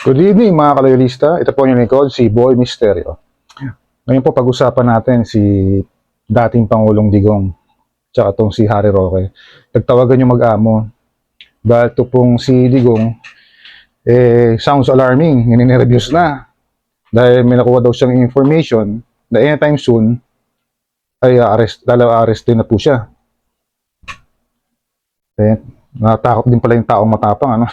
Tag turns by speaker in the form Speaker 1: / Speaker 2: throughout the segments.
Speaker 1: Good evening mga kaloyalista, ito po yung lingkod, si Boy Misterio. Ngayon po pag-usapan natin si dating Pangulong Digong tsaka tong si Harry Roque. Nagtawagan yung mag-amo dahil to pong si Digong sounds alarming, nininervyos na dahil may nakuha daw siyang information na anytime soon ay arrestin na po siya. Natakot din pala yung taong matapang, ano?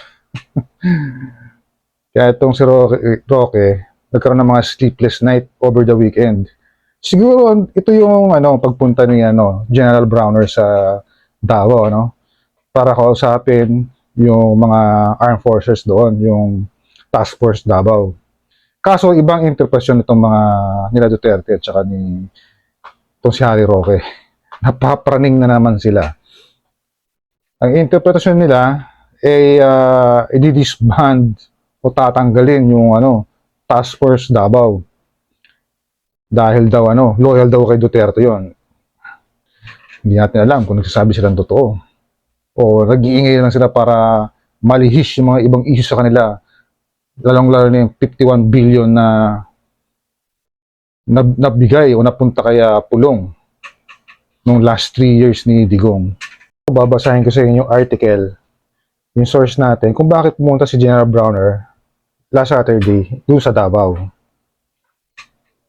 Speaker 1: Kaya itong si Roque nagkaroon ng mga sleepless night over the weekend. Siguro ito yung pagpunta ni General Browner sa Davao, para kausapin yung mga armed forces doon, yung Task Force Davao. Kaso ibang interpretasyon nitong mga nila Duterte at saka ni itong si Harry Roque. Napapraning na naman sila. Ang interpretasyon nila ay i-disband o tatanggalin yung Task Force Davao. Dahil daw loyal daw kay Duterte yon. Hindi natin alam kung nagsasabi silang totoo. O nag-iingay lang sila para malihis yung mga ibang issue sa kanila. Lalong-lalo na yung 51 billion na nabigay o napunta kaya pulong nung last 3 years ni Digong. Babasahin ko sa inyo yung article, yung source natin, kung bakit pumunta si General Browner last Saturday doon sa Davao.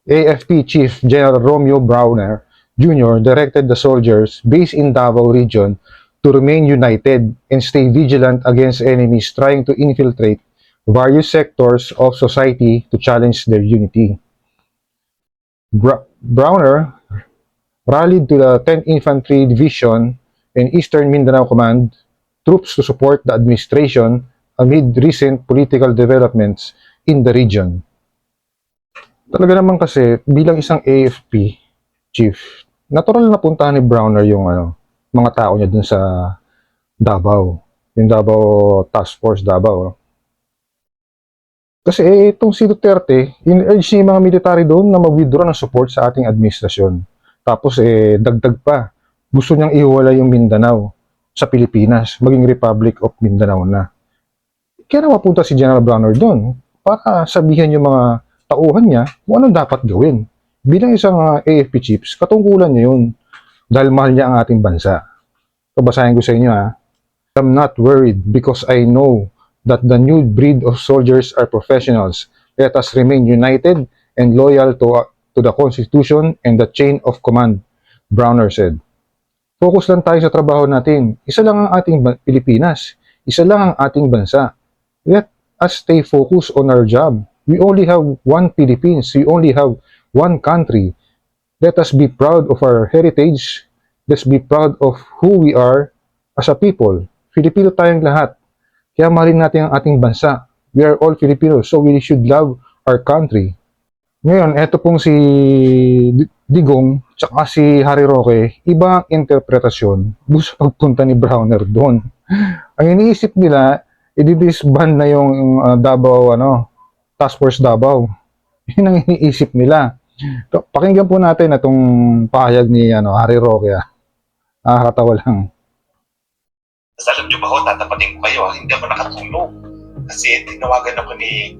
Speaker 1: AFP Chief General Romeo Browner Jr. directed the soldiers based in Davao region to remain united and stay vigilant against enemies trying to infiltrate various sectors of society to challenge their unity. Browner rallied to the 10th Infantry Division and Eastern Mindanao Command troops to support the administration amid recent political developments in the region. Talaga naman kasi, bilang isang AFP chief, natural na puntahan ni Browner yung mga tao niya dun sa Davao. Yung Davao Task Force Davao. Kasi itong si Duterte, in-urge niya yung mga military doon na mag-withdraw ng support sa ating administrasyon. Tapos dagdag pa, gusto niyang ihiwalay yung Mindanao sa Pilipinas, maging Republic of Mindanao na. Kaya mapunta si General Browner doon para sabihan yung mga tauhan niya kung anong dapat gawin. Bilang isang AFP chiefs, katungkulan niya yun dahil mahal niya ang ating bansa. Babasahin ko sa inyo I'm not worried because I know that the new breed of soldiers are professionals. Let us remain united and loyal to the Constitution and the chain of command, Browner said. Focus lang tayo sa trabaho natin. Isa lang ang ating Pilipinas. Isa lang ang ating bansa. Let us stay focused on our job. We only have one Philippines. We only have one country. Let us be proud of our heritage. Let's be proud of who we are as a people. Filipino tayong lahat. Kaya mahalin natin ang ating bansa. We are all Filipinos, so we should love our country. Ngayon, eto pong si Digong tsaka si Harry Roque, iba ang interpretasyon sa pagpunta ni Browner doon. Ang iniisip nila, i-disband na yung Davao, Task Force Davao. Yun ang iniisip nila. Pakinggan po natin itong pahayag ni Harry Roque. Nakakatawa lang.
Speaker 2: Alam niyo ba ho, tatapatin ko kayo, hindi ako nakatulog. Kasi tinawagan ako ni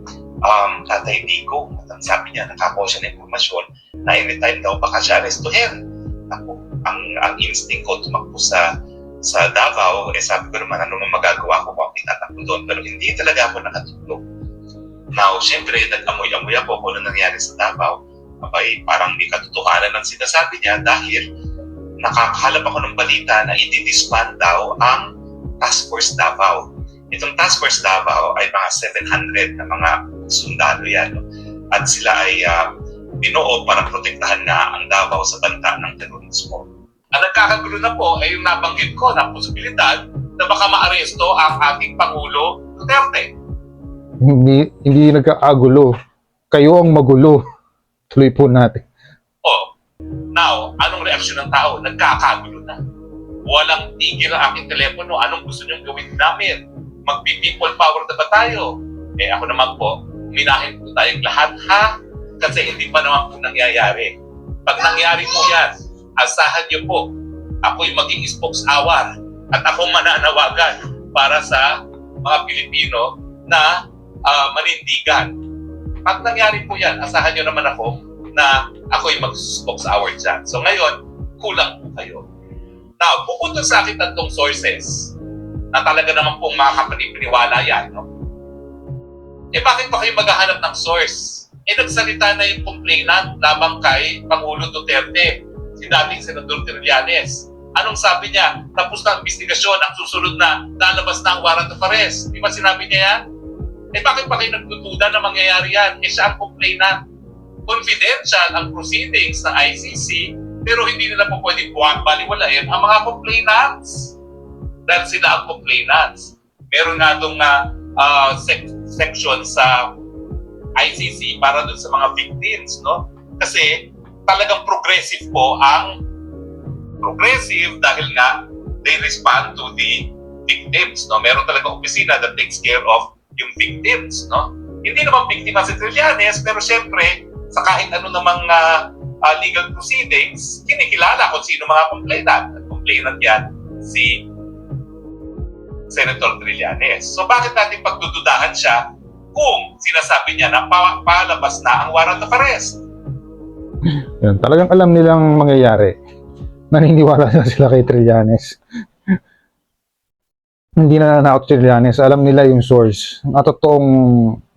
Speaker 2: Tatay Digong at ang sabi niya, nakakuha siya ng impormasyon na anytime daw baka siya arestuhin. Ako, ang instinct ko tumakbo sa Davao, sabi ko naman, ano magagawa ko kung itatakbo doon, pero hindi talaga ako nakatulog. Now, syempre, nag-amoy-amoy ako kung ano nangyari sa Davao. Abay, parang may katotohanan ng sinasabi niya dahil nakakahalap ako ng balita na i-disband daw ang Task Force Davao. Itong Task Force Davao ay mga 700 na mga sundalo yan. At sila ay binuo para protektahan nga ang Davao sa banta ng terorismo. Ang nagkakagulo na po ay yung nabanggit ko na posibilidad na baka maaresto ang ating Pangulo Duterte.
Speaker 1: Hindi nagkaagulo. Kayo ang magulo. Tuloy po natin.
Speaker 2: Now, anong reaksyon ng tao? Nagkakagulo na. Walang tigil ang aking telepono. Anong gusto niyong gawin namin? Magpi-people power na ba tayo? Ako naman po, minahin po tayong lahat kasi hindi pa naman po nangyayari. Pag nangyari po yan, asahan niyo po, ako'y maging spokesawar at ako mananawagan para sa mga Pilipino na manindigan. Pag nangyari po yan, asahan nyo naman ako na ako'y mag-spokes hour dyan. So ngayon, kulang po kayo. Now, bukod doon sa akin tatlong sources na talaga naman pong makakapanipiniwala yan, no? Bakit pa kayo maghahanap ng source? Nagsalita na yung complainant labang kay Pangulo Duterte, si dating Senador Trillanes. Anong sabi niya? Tapos na ang investigasyon, ang susunod na lalabas na ang warrant of arrest. Di ba sinabi niya yan? Bakit pa kayo nagdududa na mangyayari yan? Siya ang complainant. Confidential ang proceedings ng ICC, pero hindi nila po pwedeng baliwalain ang mga complainants. Dahil sila ang complainants. Meron nga itong section sa ICC para dun sa mga victims, no? Kasi talagang progressive po ang progressive dahil nga they respond to the victims, no? Meron talagang opisina that takes care of yung victims, no? Hindi naman biktima si Trillanes, pero syempre sa kahit ano namang legal proceedings, kinikilala kung sino mga complainant. At complainant yan si Senator Trillanes. So bakit natin pagdududahan siya kung sinasabi niya na palabas na ang warrant of arrest?
Speaker 1: Yan, talagang alam nilang mangyayari. Naniniwala na sila kay Trillanes. Hindi na nanakot si Trillanes. Alam nila yung source. At totoong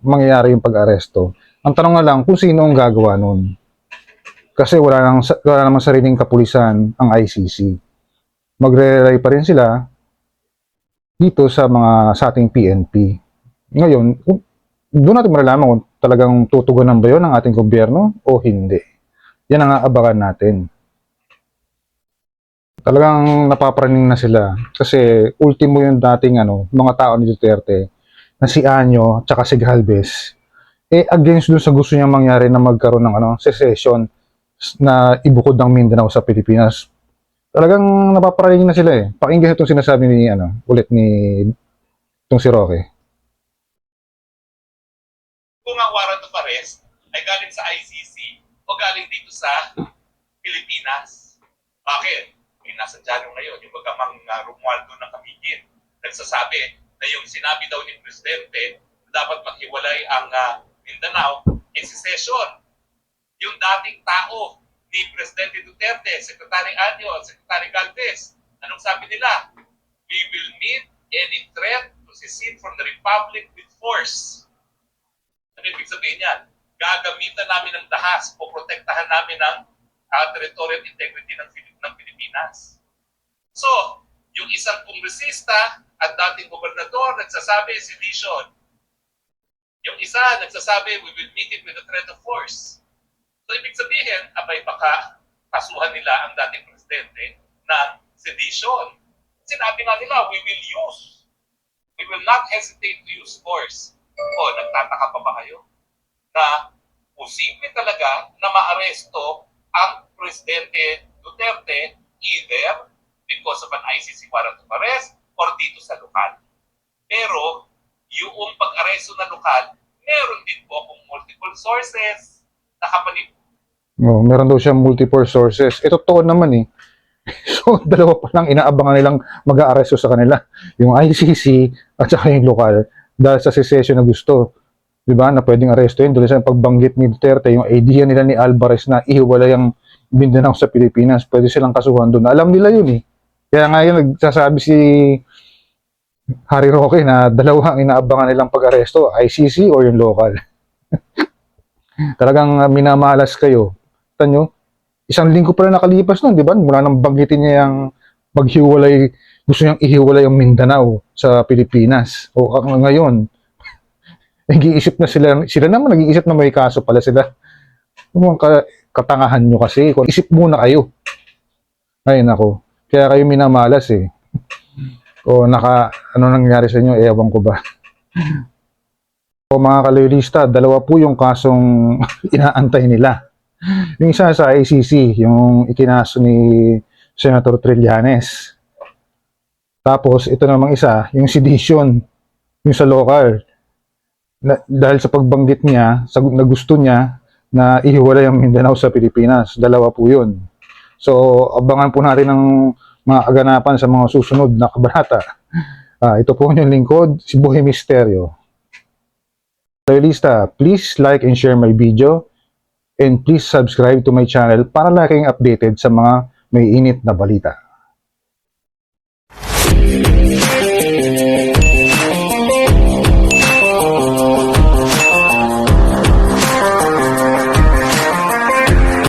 Speaker 1: mangyayari yung pag-aresto. Ang tanong nga lang kung sino ang gagawa nun. Kasi wala namang sariling kapulisan ang ICC. Magre-rely pa rin sila dito sa ating PNP. Ngayon, doon natin malalaman kung talagang tutugunan ba yun ng ating gobyerno o hindi. Yan ang aabangan natin. Talagang napapraning na sila kasi ultimo yung dating mga tao ni Duterte na si Anyo tsaka si Galvez against dun sa gusto niyang mangyari na magkaroon ng secession na ibukod ng Mindanao sa Pilipinas. Talagang napapraning na sila eh. Pakinggan itong sinasabi ni ulit ni itong si Roque.
Speaker 2: Kung ang warrant of arrest ay galing sa ICC o galing dito sa Pilipinas. Bakit? Nasa dyan ngayon, yung bagamang Romualdo ng Camiguin, nagsasabi na yung sinabi daw ni Presidente na dapat maghiwalay ang Mindanao, secession. Yung dating tao ni Presidente Duterte, Secretary Anyo, Secretary Galvez, anong sabi nila? We will meet any threat to secede from the Republic with force. Ano ibig sabihin yan? Gagamitan namin ng dahas o protektahan namin ang territorial integrity ng Pilipinas. So, yung isang kongresista at dating gobernador nagsasabi sedition. Yung isa nagsasabi we will meet it with a threat of force. So, ibig sabihin, abay baka kasuhan nila ang dating presidente ng sedition. Sinabi nga nila, we will not hesitate to use force. O, nagtataka pa ba kayo na posible talaga na maaresto ang Presidente Duterte either because of an ICC warrant of arrest or dito sa lokal. Pero yung pag-aresto na lokal, meron din po akong multiple sources na kapanib.
Speaker 1: Meron daw siya multiple sources. Totoo naman eh. So, dalawa pa lang inaabangan nilang mag-aaresto sa kanila. Yung ICC at saka yung lokal dahil sa secession na gusto. Diba? Na pwedeng arestuin. Dahil sa pagbanggit ni Duterte, yung idea nila ni Alvarez na ihiwalay ang Mindanao sa Pilipinas, pwede silang kasuhan doon. Alam nila yun eh. Kaya nga yun, nagsasabi si Harry Roque na dalawa ang inaabangan nilang pag-aresto, ICC o yung local. Talagang minamalas kayo. Tanyo, isang linggo pa na nakalipas nun, di ba? Mula nang banggitin niya yung maghiwalay, gusto niyang ihiwalay ang Mindanao sa Pilipinas. O ngayon, nag-iisip na sila naman nag-iisip na may kaso pala sila. Katangahan nyo kasi. Isip muna kayo. Ay, nako. Kaya kayo minamalas eh. O ano nangyari sa inyo, ewan ko ba. O mga kaloylista, dalawa po yung kasong inaantay nila. Yung isa sa ICC, yung ikinaso ni Senator Trillanes. Tapos, ito namang isa, yung sedition, yung sa local. Dahil sa pagbanggit niya, na gusto niya na ihiwalay ang Mindanao sa Pilipinas. Dalawa po yun. So, abangan po natin ng mga kaganapan sa mga susunod na kabanata. Ito po yung lingkod, si Boy Misterio. Loyalista, please like and share my video and please subscribe to my channel para laging updated sa mga may init na balita.